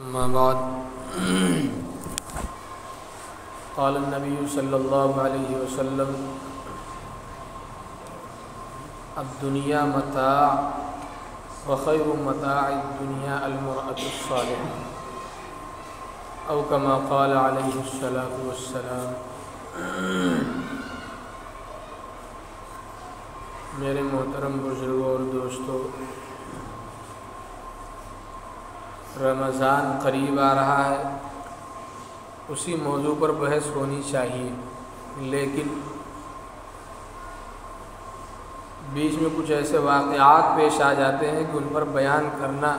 اما بعد قال النبی صلی اللہ علیہ وسلم الدنیا متاع وخیر متاع الدنیا المرأة الصالحة او کما قال علیہ الصلاۃ والسلام۔ میرے محترم بزرگوں اور دوستوں، رمضان قریب آ رہا ہے، اسی موضوع پر بحث ہونی چاہیے، لیکن بیچ میں کچھ ایسے واقعات پیش آ جاتے ہیں کہ ان پر بیان کرنا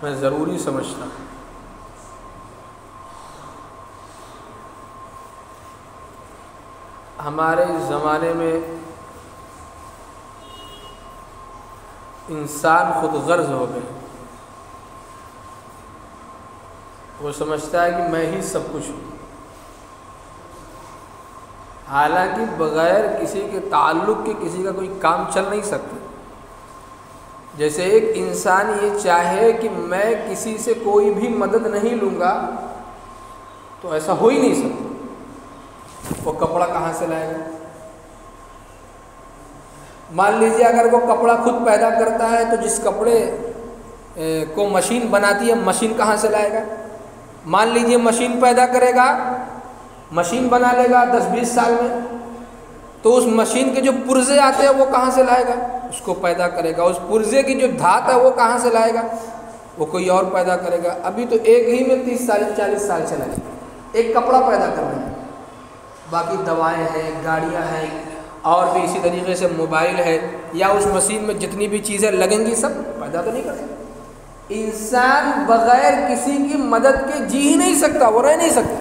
میں ضروری سمجھتا ہوں۔ ہمارے اس زمانے میں انسان خود غرض ہو گئے، وہ سمجھتا ہے کہ میں ہی سب کچھ ہوں، حالانکہ بغیر کسی کے تعلق کے کسی کا کوئی کام چل نہیں سکتا۔ جیسے ایک انسان یہ چاہے کہ میں کسی سے کوئی بھی مدد نہیں لوں گا تو ایسا ہو ہی نہیں سکتا۔ وہ کپڑا کہاں سے لائے گا؟ مان لیجیے اگر وہ کپڑا خود پیدا کرتا ہے تو جس کپڑے کو مشین بناتی ہے، مشین کہاں سے لائے گا؟ مان لیجیے مشین پیدا کرے گا، مشین بنا لے گا 10-20 سال میں، تو اس مشین کے جو پرزے آتے ہیں وہ کہاں سے لائے گا؟ اس کو پیدا کرے گا۔ اس پرزے کی جو دھات ہے وہ کہاں سے لائے گا؟ وہ کوئی اور پیدا کرے گا۔ ابھی تو ایک ہی میں 30-40 سال چلا گیا، ایک کپڑا پیدا کر رہے ہیں، باقی دوائیں ہیں، گاڑیاں ہیں، اور بھی اسی طریقے سے موبائل ہے، یا اس مشین میں جتنی بھی چیزیں لگیں گی سب پیدا تو نہیں کر سکتے۔ انسان بغیر کسی کی مدد کے جی ہی نہیں سکتا، وہ رہ نہیں سکتا۔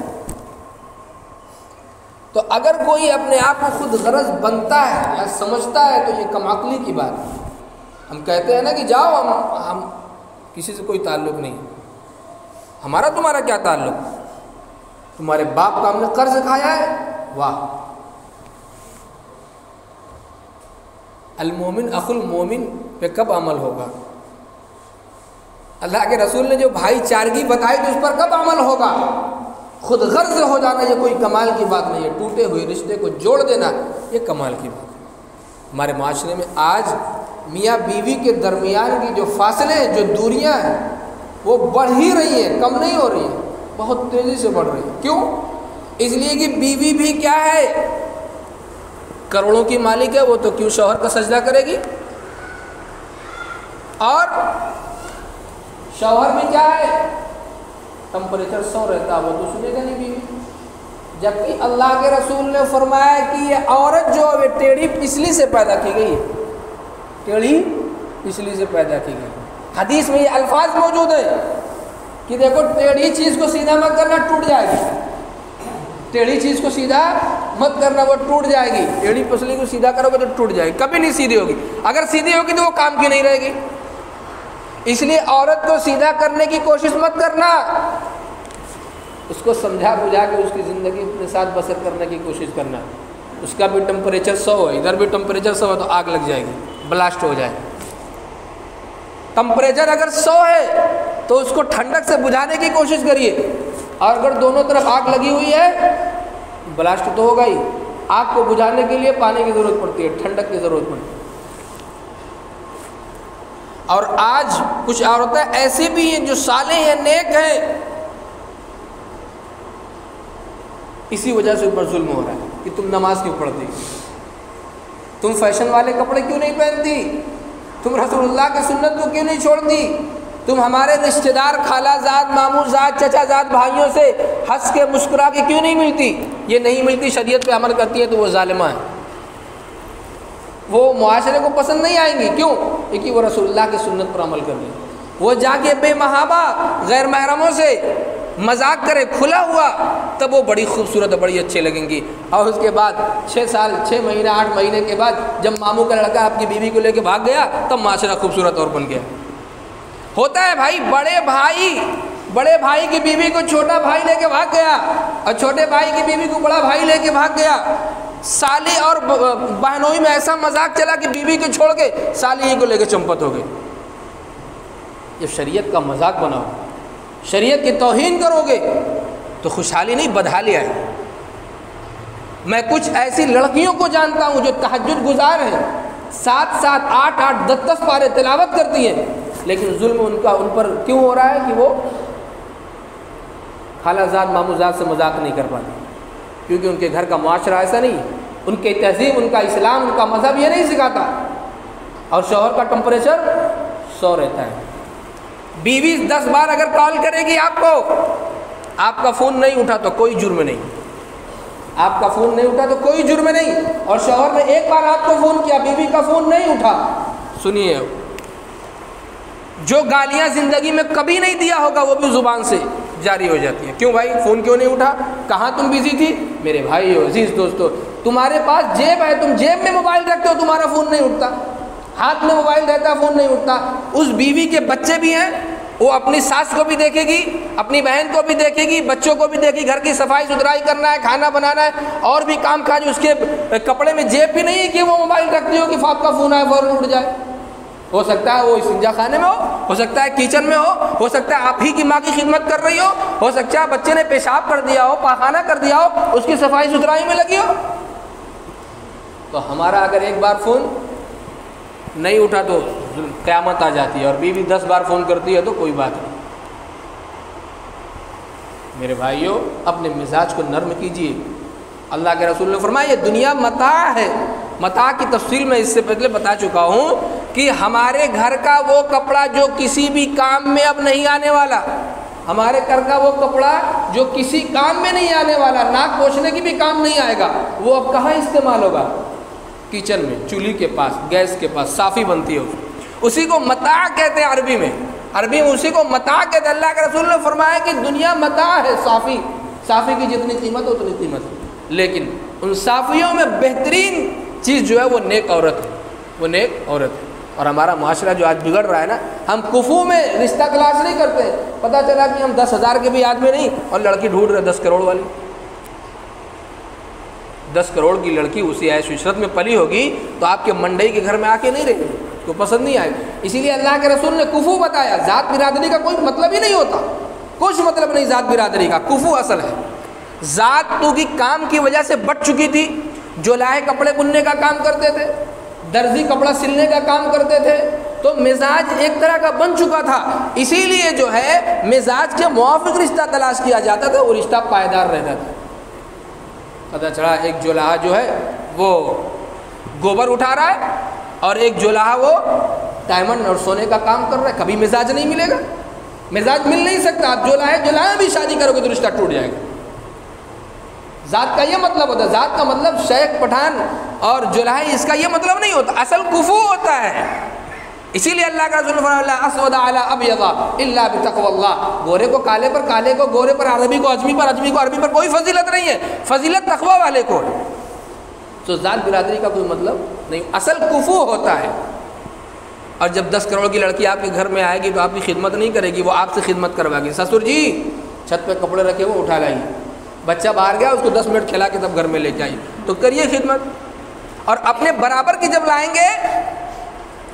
تو اگر کوئی اپنے آپ کو خود غرض بنتا ہے یا سمجھتا ہے تو یہ کم عقلی کی بات ہے۔ ہم کہتے ہیں نا کہ جاؤ، ہم کسی سے کوئی تعلق نہیں، ہمارا تمہارا کیا تعلق؟ تمہارے باپ کا ہم نے قرض کھایا ہے؟ واہ! المومن اخو المومن پہ کب عمل ہوگا؟ اللہ کے رسول نے جو بھائی چارگی بتائی تو اس پر کب عمل ہوگا؟ خود غرض ہو جانا یہ کوئی کمال کی بات نہیں ہے، ٹوٹے ہوئے رشتے کو جوڑ دینا یہ کمال کی بات ہے۔ ہمارے معاشرے میں آج میاں بیوی کے درمیان کی جو فاصلے ہیں، جو دوریاں ہیں، وہ بڑھ ہی رہی ہیں، کم نہیں ہو رہی ہیں، بہت تیزی سے بڑھ رہی ہیں۔ کیوں؟ اس لیے کہ بیوی بھی کیا ہے؟ کروڑوں کی مالک ہے، وہ تو کیوں شوہر کا سجدہ کرے گی؟ اور شوہر بھی کیا ہے؟ ٹمپریچر 100 رہتا، وہ تو سنے گا نہیں بیوی۔ جبکہ اللہ کے رسول نے فرمایا کہ یہ عورت جو ہے ٹیڑھی پسلی سے پیدا کی گئی ہے، ٹیڑھی پسلی سے پیدا کی گئی۔ حدیث میں یہ الفاظ موجود ہیں کہ دیکھو ٹیڑھی چیز کو سیدھا مت کرنا، ٹوٹ جائے گی۔ ٹیڑھی چیز کو سیدھا مت کرنا، وہ ٹوٹ جائے گی۔ ٹیڑھی پسلی کو سیدھا کرو گے تو ٹوٹ جائے گی، کبھی نہیں سیدھی ہوگی۔ اگر سیدھی ہوگی تو وہ کام کی نہیں رہے گی۔ اس لیے عورت کو سیدھا کرنے کی کوشش مت کرنا، اس کو سمجھا بجھا کے اس کی زندگی اپنے ساتھ بسر کرنے کی کوشش کرنا۔ اس کا بھی ٹمپریچر 100 ہے، ادھر بھی ٹمپریچر 100 ہے تو آگ لگ جائے گی، بلاسٹ ہو جائے۔ ٹمپریچر اگر 100 ہے تو اس کو ٹھنڈک سے بجھانے کی کوشش کریے، اور اگر دونوں طرف آگ لگی ہوئی ہے بلاسٹ تو ہوگا ہی۔ آگ کو بجھانے کے لیے پانی کی ضرورت پڑتی ہے، ٹھنڈک کی ضرورت پڑتی ہے۔ اور آج کچھ عورتیں ایسی بھی ہیں جو صالح ہیں، نیک ہیں، اسی وجہ سے اوپر ظلم ہو رہا ہے کہ تم نماز کیوں پڑھتی، تم فیشن والے کپڑے کیوں نہیں پہنتی، تم رسول اللہ کی سنت کو کیوں نہیں چھوڑتی، تم ہمارے رشتہ دار خالہ زاد، ماموں زاد، چچا زاد بھائیوں سے ہنس کے مسکرا کے کیوں نہیں ملتی؟ یہ نہیں ملتی، شریعت پہ عمل کرتی ہے تو وہ ظالمہ ہیں، وہ معاشرے کو پسند نہیں آئیں گی۔ کیوں؟ کیونکہ وہ رسول اللہ کی سنت پر عمل کر رہی ہیں۔ وہ جا کے بے محابہ غیر محرموں سے مذاق کرے کھلا ہوا، تب وہ بڑی خوبصورت اور بڑی اچھے لگیں گی۔ اور اس کے بعد 6 سال 6 مہینے 8 مہینے کے بعد جب ماموں کا لڑکا آپ کی بیوی کو لے کے بھاگ گیا تب معاشرہ خوبصورت اور بن گیا۔ ہوتا ہے بھائی، بڑے بھائی کی بیوی کو چھوٹا بھائی لے کے بھاگ گیا، اور چھوٹے بھائی کی بیوی کو بڑا بھائی لے کے بھاگ گیا۔ سالی اور بہنوئی میں ایسا مذاق چلا کہ بیوی کو چھوڑ کے سالی ہی کو لے کے چمپت ہو گئے۔ یہ شریعت کا مذاق بنا ہو۔ شریعت کی توہین کرو گے تو خوشحالی نہیں بدحالی آئے. میں کچھ ایسی لڑکیوں کو جانتا ہوں جو تہجد گزار ہیں، 7 8 10 پارے تلاوت کرتی ہیں، لیکن ظلم ان پر کیوں ہو رہا ہے کہ وہ خالہ زاد ماموں زاد سے مذاق نہیں کر پاتے، کیونکہ ان کے گھر کا معاشرہ ایسا نہیں، ان کی تہذیب، ان کا اسلام، ان کا مذہب یہ نہیں سکھاتا. اور شوہر کا ٹمپریچر 100 رہتا ہے. بیوی 10 بار اگر کال کرے گی آپ کو، آپ کا فون نہیں اٹھا تو کوئی جرم نہیں، آپ کا فون نہیں اٹھا تو کوئی جرم نہیں. اور شوہر نے ایک بار آپ کو فون کیا، بیوی کا فون نہیں اٹھا، سنیے، جو گالیاں زندگی میں کبھی نہیں دیا ہوگا وہ بھی زبان سے جاری ہو جاتی ہے. کیوں بھائی فون کیوں نہیں اٹھا؟ کہاں تم بزی تھی؟ میرے بھائی ہو، عزیز دوستو، تمہارے پاس جیب ہے، تم جیب میں موبائل رکھتے ہو، تمہارا فون نہیں اٹھتا. ہاتھ میں موبائل رہتا ہے، فون نہیں اٹھتا. اس بیوی کے بچے بھی ہیں، وہ اپنی ساس کو بھی دیکھے گی، اپنی بہن کو بھی دیکھے گی، بچوں کو بھی دیکھے گی، گھر کی صفائی ستھرائی کرنا ہے، کھانا بنانا ہے، اور بھی کام کاج. اس کے کپڑے میں جیب بھی نہیں ہے کہ وہ موبائل رکھتی ہو کہ آپ کا فون آئے فوراً اٹھ جائے. ہو سکتا ہے وہ استنجا خانے میں ہو سکتا ہے کچن میں ہو سکتا ہے آپ ہی کی ماں کی خدمت کر رہی ہو سکتا ہے بچے نے پیشاب کر دیا ہو، پاخانہ کر دیا ہو، اس کی صفائی ستھرائی میں لگی ہو. تو ہمارا اگر ایک بار فون نہیں اٹھا تو قیامت آ جاتی ہے، اور بیوی 10 بار فون کرتی ہے تو کوئی بات نہیں. میرے بھائیوں، اپنے مزاج کو نرم کیجیے. اللہ کے رسول نے فرمایا یہ دنیا متاع ہے. متاع کی تفصیل میں اس سے پہلے بتا چکا ہوں کہ ہمارے گھر کا وہ کپڑا جو کسی بھی کام میں اب نہیں آنے والا، ہمارے گھر کا وہ کپڑا جو کسی کام میں نہیں آنے والا، ناک پوچھنے کی بھی کام نہیں آئے گا، وہ اب کہاں استعمال ہوگا؟ کچن میں، چولہے کے پاس، گیس کے پاس صافی بنتی ہے، اسی کو متاع کہتے ہیں عربی میں اسی کو متاع کہتے ہیں. اللہ کے رسول نے فرمایا کہ دنیا متاع ہے. صافی کی جتنی قیمت ہو اتنی قیمت ہے، لیکن ان صافیوں میں بہترین چیز جو ہے وہ نیک عورت ہے، وہ نیک عورت ہے. اور ہمارا معاشرہ جو آج بگڑ رہا ہے نا، ہم کفو میں رشتہ تلاش نہیں کرتے. پتہ چلا کہ ہم 10,000 کے بھی آدمی نہیں اور لڑکی ڈھونڈ رہے 10 کروڑ والی. 10 کروڑ کی لڑکی اسی عیش و عشرت میں پلی ہوگی تو آپ کے منڈئی کے گھر میں آ کے نہیں رہے گی، کو پسند نہیں آئے گی. اسی لیے اللہ کے رسول نے کفو بتایا. ذات برادری کا کوئی مطلب ہی نہیں ہوتا، کچھ مطلب نہیں ذات برادری کا. کفو اصل ہے. ذات تو کی کام کی وجہ سے بٹ چکی تھی. جو لاہے کپڑے بننے کا کام کرتے تھے، درزی کپڑا سلنے کا کام کرتے تھے، تو مزاج ایک طرح کا بن چکا تھا. اسی لیے جو ہے مزاج کے موافق رشتہ تلاش کیا جاتا تھا، وہ رشتہ پائیدار رہتا تھا. پتہ چلا ایک جولہا جو ہے وہ گوبر اٹھا رہا ہے اور ایک جولہا وہ ڈائمنڈ اور سونے کا کام کر رہا ہے، کبھی مزاج نہیں ملے گا، مزاج مل نہیں سکتا. آپ جولہا بھی شادی کرو گے تو رشتہ ٹوٹ جائے گا. ذات کا یہ مطلب ہوتا ہے، ذات کا مطلب شیخ پٹھان اور جولہائی، اس کا یہ مطلب نہیں ہوتا، اصل کفو ہوتا ہے. اسی لیے اللہ کا رسول فرمایا لا اسود علی ابیض الا بتقوی اللہ. گورے کو کالے پر، کالے کو گورے پر، عربی کو اجمی پر، اجمی کو عربی پر کوئی فضیلت نہیں ہے، فضیلت تقوی والے کو ہے. تو ذات برادری کا کوئی مطلب نہیں، اصل کفو ہوتا ہے. اور جب 10 کروڑ کی لڑکی آپ کے گھر میں آئے گی تو آپ کی خدمت نہیں کرے گی، وہ آپ سے خدمت کروائے گی. سسر جی چھت پہ کپڑے رکھے وہ اٹھا لائیے، بچہ باہر گیا اس کو 10 منٹ کھلا کے تب گھر میں لے کے آئیے، تو کریے خدمت. اور اپنے برابر کی جب لائیں گے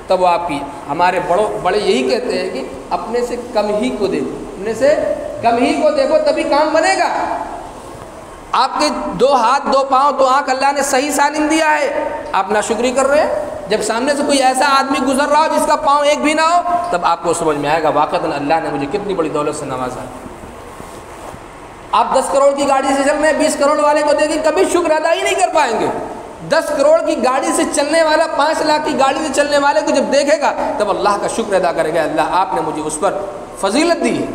تب وہ آپ کی. ہمارے بڑے یہی کہتے ہیں کہ اپنے سے کم ہی کو دیکھو، اپنے سے کم ہی کو دیکھو تبھی کام بنے گا. آپ کے 2 ہاتھ 2 پاؤں 2 آنکھ اللہ نے صحیح سالم دیا ہے، آپ ناشکری کر رہے ہیں. جب سامنے سے کوئی ایسا آدمی گزر رہا ہو جس کا پاؤں ایک بھی نہ ہو، تب آپ کو سمجھ میں آئے گا واقعتاً اللہ نے مجھے کتنی بڑی دولت سے نوازا. آپ 10 کروڑ کی گاڑی سے چل رہے ہیں، 20 کروڑ والے کو دیکھیں کبھی شکر ادا ہی نہیں کر پائیں گے. 10 کروڑ کی گاڑی سے چلنے والا 5 لاکھ کی گاڑی سے چلنے والے کو جب دیکھے گا تب اللہ کا شکر ادا کرے گا، اللہ آپ نے مجھے اس پر فضیلت دی ہے،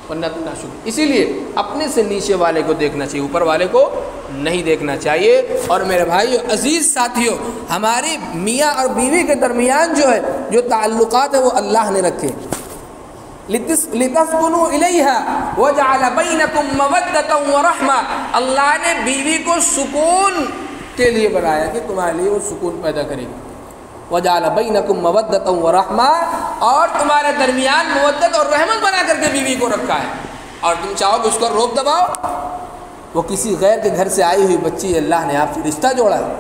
ورنہ تو نہ شکر. اسی لیے اپنے سے نیچے والے کو دیکھنا چاہیے، اوپر والے کو نہیں دیکھنا چاہیے. اور میرے بھائیو عزیز ساتھیو، ہماری میاں اور بیوی کے درمیان جو ہے جو تعلقات ہیں وہ اللہ نے رکھے. لِتَسْكُنُوا إِلَيْهَا وَجَعَلَ بَيْنَكُمْ مَوَدَّةً وَرَحْمَةً. اللہ نے بیوی کو سکون کے لیے بنایا کہ تمہارے لیے وہ سکون پیدا کرے گی. وَجَعَلَ بَيْنَكُمْ مَوَدَّةً وَرَحْمَةً، اور تمہارے درمیان مودت اور رحمت بنا کر کے بیوی کو رکھا ہے. اور تم چاہو کہ اس کو روک دباؤ، وہ کسی غیر کے گھر سے آئی ہوئی بچی، اللہ نے آپ سے رشتہ جوڑا ہے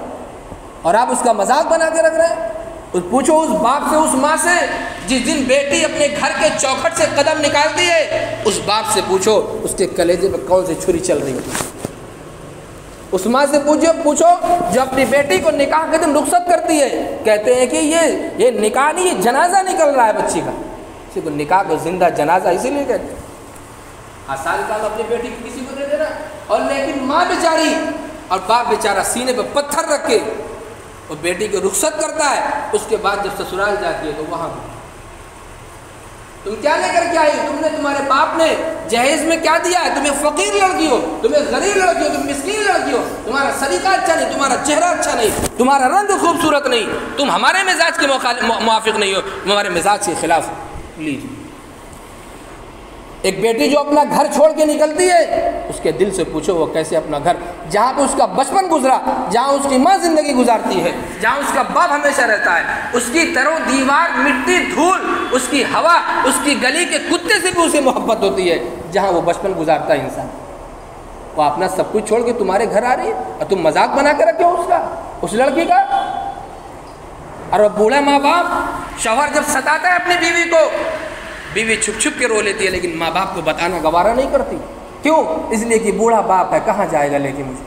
اور آپ اس کا مذاق بنا کے رکھ رہے ہیں. پوچھو اس باپ سے، اس ماں سے جس دن بیٹی اپنے گھر کے چوکھٹ سے قدم نکالتی ہے، اس باپ سے پوچھو اس کے کلیجے پہ کون سی چھری چل رہی ہے۔ اس ماں سے پوچھو جو اپنی بیٹی کو نکاح کے دن رخصت کرتی ہے، کہتے ہیں کہ یہ نکاح نہیں، یہ جنازہ نکل رہا ہے بچی کا۔ کسی کو نکاح کو زندہ جنازہ اسی لیے کہتے ہیں۔ آسان کام اپنی بیٹی کو کسی کو دے دینا، اور لیکن ماں بیچاری اور باپ بیچارہ سینے پہ پتھر رکھ کے اور بیٹی کو رخصت کرتا ہے، اس کے بعد جب سسرال جاتی ہے تو وہاں تم کیا لے کر کے آئی؟ تم نے، تمہارے باپ نے جہیز میں کیا دیا ہے؟ تمہیں فقیر لڑکی ہو، تمہیں غریب لڑکی ہو، تم مسکین لڑکی ہو، تمہارا سلیقہ اچھا نہیں، تمہارا چہرہ اچھا نہیں، تمہارا رنگ خوبصورت نہیں، تم ہمارے مزاج کے موافق نہیں ہو، تمہارے مزاج کے خلاف لیجیے۔ ایک بیٹی جو اپنا گھر چھوڑ کے نکلتی ہے، اس کے دل سے پوچھو وہ کیسے اپنا گھر، جہاں پہ اس کا بچپن گزرا، جہاں اس کی ماں زندگی گزارتی ہے، جہاں اس کا باپ ہمیشہ رہتا ہے، اس کی در و دیوار، مٹی، دھول، اس کی ہوا، اس کی گلی کے کتے سے بھی اسے محبت ہوتی ہے، جہاں وہ بچپن گزارتا ہے انسان، وہ اپنا سب کچھ چھوڑ کے تمہارے گھر آ رہی ہے اور تم مذاق بنا کے رکھے ہو اس کا، اس لڑکی کا۔ اور وہ بوڑھا ماں باپ، شوہر جب ستاتا ہے اپنی بیوی کو، بیوی چھپ چھپ کے رو لیتی ہے، لیکن ماں باپ کو بتانا گوارا نہیں کرتی۔ کیوں؟ اس لیے کہ بوڑھا باپ ہے، کہاں جائے گا لے کے مجھے،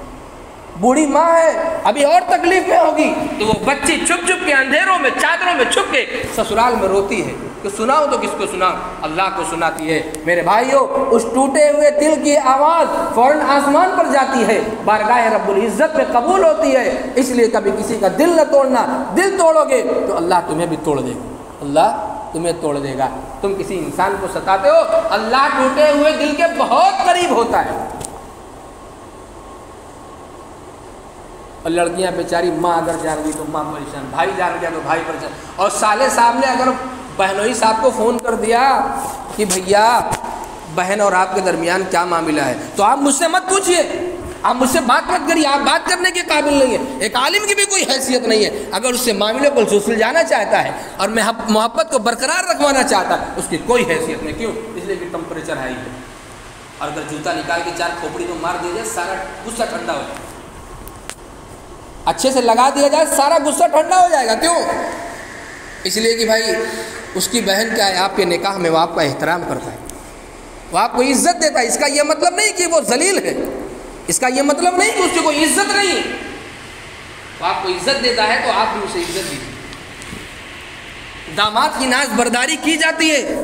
بوڑھی ماں ہے، ابھی اور تکلیف میں ہوگی، تو وہ بچی چھپ چھپ کے اندھیروں میں، چادروں میں چھپ کے سسرال میں روتی ہے کہ سناؤ تو کس کو سناؤ؟ اللہ کو سناتی ہے۔ میرے بھائیو، اس ٹوٹے ہوئے دل کی آواز فوراً آسمان پر جاتی ہے، بارگاہ رب العزت میں قبول ہوتی ہے۔ اس لیے کبھی کسی کا دل نہ توڑنا، دل توڑو گے تو اللہ تمہیں بھی توڑ دے گا، اللہ تمہیں توڑ دے گا۔ تم کسی انسان کو ستاتے ہو، اللہ ٹوٹے ہوئے دل کے بہت قریب ہوتا ہے۔ اور لڑکیاں بیچاری، ماں اگر جان گئی تو ماں پریشان، بھائی جان گیا تو بھائی پریشان، اور سالے صاحب نے اگر بہنوئی صاحب کو فون کر دیا کہ بھیا بہن اور آپ کے درمیان کیا معاملہ ہے، تو آپ مجھ سے مت پوچھئے، آپ مجھ سے بات مت کریے، آپ بات کرنے کے قابل نہیں ہیں۔ ایک عالم کی بھی کوئی حیثیت نہیں ہے، اگر اس سے معاملے کو سلجھانا چاہتا ہے اور محبت کو برقرار رکھوانا چاہتا ہے، اس کی کوئی حیثیت نہیں۔ کیوں؟ اس لیے کہ ٹمپریچر ہائی ہے، اور اگر جوتا نکال کے چار کھوپڑی کو مار دیا جائے، سارا غصہ ٹھنڈا ہو جائے، اچھے سے لگا دیا جائے، سارا غصہ ٹھنڈا ہو جائے گا۔ کیوں؟ اس لیے کہ بھائی اس کی بہن کیا ہے، آپ کے نکاح میں وہ آپ کا احترام کرتا ہے، وہ آپ کو عزت دیتا ہے۔ اس کا یہ مطلب نہیں کہ وہ ذلیل ہے، اس کا یہ مطلب نہیں کہ اس کی کوئی عزت نہیں ہے، وہ آپ کو عزت دیتا ہے تو آپ بھی اسے عزت دیجیے۔ داماد کی ناز برداری کی جاتی ہے۔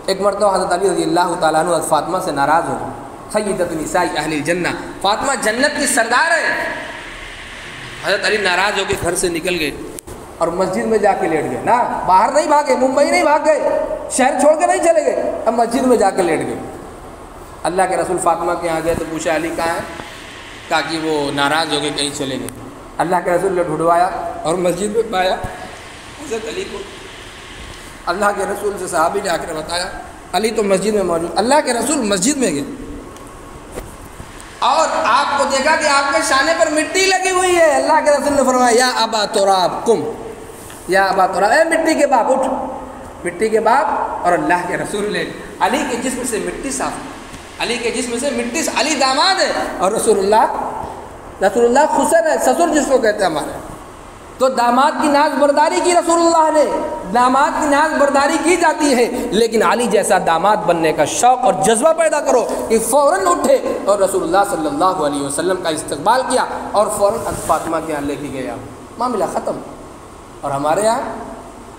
ایک مرتبہ حضرت علی رضی اللہ تعالیٰ عنہ فاطمہ سے ناراض ہو گئے، سیدۃ نساء اہل الجنہ، فاطمہ جنت کی سردار ہے۔ حضرت علی ناراض ہو کے گھر سے نکل گئے اور مسجد میں جا کے لیٹ گئے، نا باہر نہیں بھاگے، ممبئی نہیں بھاگ گئے، شہر چھوڑ کے نہیں چلے گئے، اب مسجد میں جا کے لیٹ گئے۔ اللہ کے رسول فاطمہ کے یہاں گئے تو پوچھا علی کہاں ہے؟ کہا کہ وہ ناراض ہو کے کہیں چلے گئے۔ اللہ کے رسول نے ڈھونڈوایا اور مسجد میں پایا حضرت علی کو۔ اللہ کے رسول سے صحابی نے آ کر بتایا علی تو مسجد میں موجود۔ اللہ کے رسول مسجد میں گئے اور آپ کو دیکھا کہ آپ کے شانے پر مٹی لگی ہوئی ہے۔ اللہ کے رسول نے فرمایا یا ابا تراب قم، یا ابا تراب، اے مٹی کے باپ اٹھ، مٹی کے باپ۔ اور اللہ کے رسول نے علی کے جسم سے مٹی صاف، علی کے جسم سے مٹی، علی داماد ہے اور رسول اللہ خسر ہے، سسر جس کو کہتے ہیں ہمارے، تو داماد کی ناز برداری کی رسول اللہ نے، داماد کی ناز برداری کی جاتی ہے، لیکن علی جیسا داماد بننے کا شوق اور جذبہ پیدا کرو کہ فوراً اٹھے اور رسول اللہ صلی اللہ علیہ وسلم کا استقبال کیا اور فوراً فاطمہ کے یہاں لے کے گیا، معاملہ ختم۔ اور ہمارے یہاں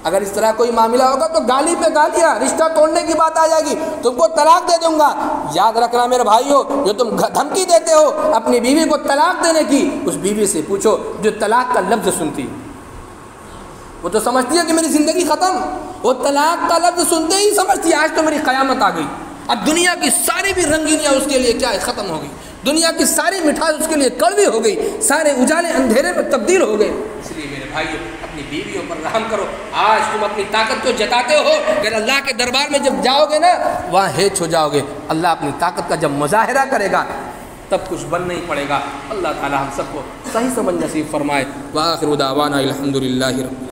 اگر اس طرح کوئی معاملہ ہوگا تو گالی پہ گالیاں، رشتہ توڑنے کی بات آ جائے گی، تم کو طلاق دے دوں گا۔ یاد رکھنا میرے بھائیو، جو تم دھمکی دیتے ہو اپنی بیوی کو طلاق دینے کی، اس بیوی سے پوچھو جو طلاق کا لفظ سنتی، وہ تو سمجھتی ہے کہ میری زندگی ختم، وہ طلاق کا لفظ سنتے ہی سمجھتی ہے آج تو میری قیامت آ گئی، اب دنیا کی ساری بھی رنگینیاں اس کے لیے کیا ہے، ختم ہو گئی، دنیا کی ساری مٹھاس اس کے لیے کڑوی ہو گئی، سارے اجالے اندھیرے میں تبدیل ہو گئے۔ اس لیے میرے بھائیو اپنی بیویوں پر رحم کرو۔ آج تم اپنی طاقت کو جتاتے ہو، اگر اللہ کے دربار میں جب جاؤ گے نا وہاں ہیچ ہو جاؤ گے، اللہ اپنی طاقت کا جب مظاہرہ کرے گا تب کچھ بن نہیں پڑے گا۔ اللہ تعالی ہم سب کو صحیح سمجھ نصیب فرمائے۔ وآخر دعوانا الحمدللہ رب